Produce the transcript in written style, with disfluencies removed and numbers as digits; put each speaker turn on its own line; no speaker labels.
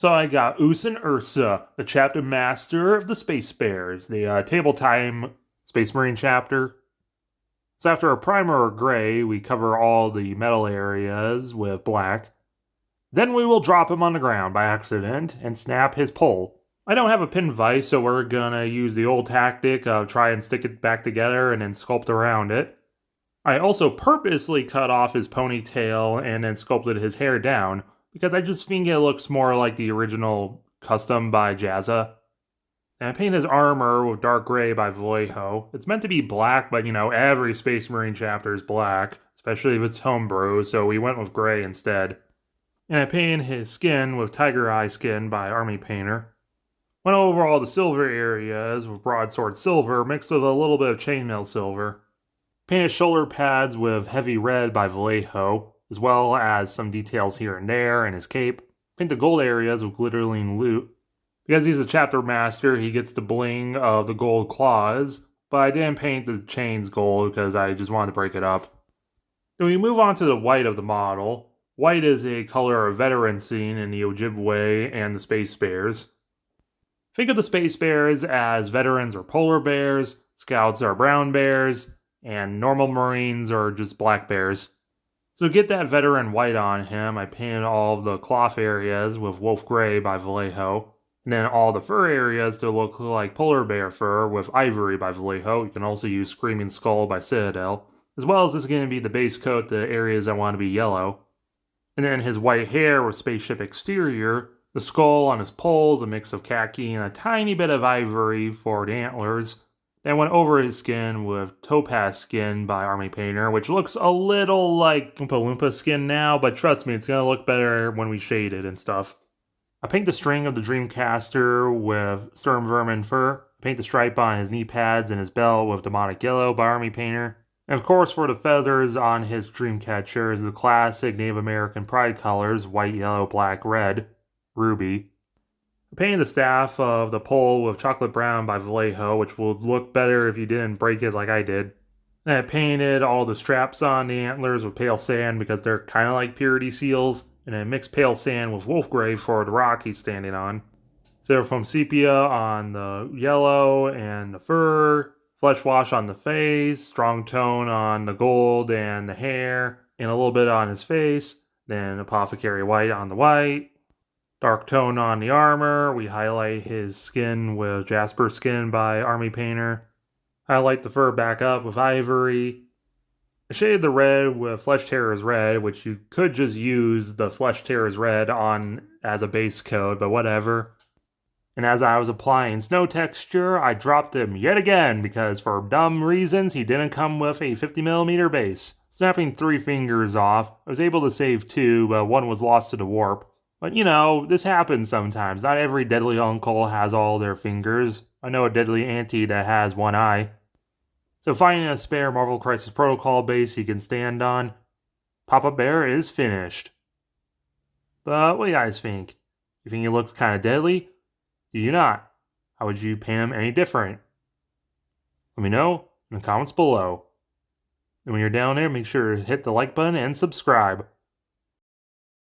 So I got Oosan Ursa, the chapter master of the Space Bears, the Table Time Space Marine chapter. So after a primer of gray, we cover all the metal areas with black. Then we will drop him on the ground by accident and snap his pole. I don't have a pin vise, so we're gonna use the old tactic of try and stick it back together and then sculpt around it. I also purposely cut off his ponytail and then sculpted his hair down, because I just think it looks more like the original custom by Jazza. And I painted his armor with dark gray by Vallejo. It's meant to be black, but every Space Marine chapter is black, especially if it's homebrew, so we went with gray instead. And I painted his skin with tiger eye skin by Army Painter. Went over all the silver areas with broadsword silver mixed with a little bit of chainmail silver. Painted shoulder pads with heavy red by Vallejo, as well as some details here and there in his cape. Paint the gold areas with glittering loot. Because he's a chapter master, he gets the bling of the gold claws, but I didn't paint the chains gold because I just wanted to break it up. Then we move on to the white of the model. White is a color of veteran seen in the Ojibwe and the Space Bears. Think of the Space Bears as veterans are polar bears, scouts are brown bears, and normal Marines are just black bears. So to get that veteran white on him, I painted all of the cloth areas with wolf gray by Vallejo, and then all the fur areas to look like polar bear fur with ivory by Vallejo. You can also use Screaming Skull by Citadel, as well as this is going to be the base coat, the areas I want to be yellow. And then his white hair with spaceship exterior, the skull on his poles, a mix of khaki and a tiny bit of ivory for the antlers. Then went over his skin with topaz skin by Army Painter, which looks a little like Oompa Loompa skin now, but trust me, it's going to look better when we shade it and stuff. I paint the string of the Dreamcaster with Sturm Vermin fur. I paint the stripe on his knee pads and his belt with Demonic Yellow by Army Painter. And of course, for the feathers on his Dreamcatcher is the classic Native American pride colors, white, yellow, black, red, ruby. I painted the staff of the pole with chocolate brown by Vallejo, which would look better if you didn't break it like I did. And I painted all the straps on the antlers with pale sand because they're kind of like purity seals, and I mixed pale sand with wolf gray for the rock he's standing on. So from sepia on the yellow and the fur, flesh wash on the face, strong tone on the gold and the hair, and a little bit on his face, then apothecary white on the white. Dark tone on the armor. We highlight his skin with Jasper Skin by Army Painter. Highlight the fur back up with ivory. I shaded the red with Flesh Terror's Red, which you could just use the Flesh Terror's Red on as a base coat, but whatever. And as I was applying snow texture, I dropped him yet again because for dumb reasons he didn't come with a 50mm base. Snapping 3 fingers off, I was able to save 2, but 1 was lost to the warp. But this happens sometimes. Not every deadly uncle has all their fingers. I know a deadly auntie that has 1 eye. So finding a spare Marvel Crisis Protocol base he can stand on, Papa Bear is finished. But what do you guys think? You think he looks kind of deadly? Do you not? How would you paint him any different? Let me know in the comments below. And when you're down there, make sure to hit the like button and subscribe.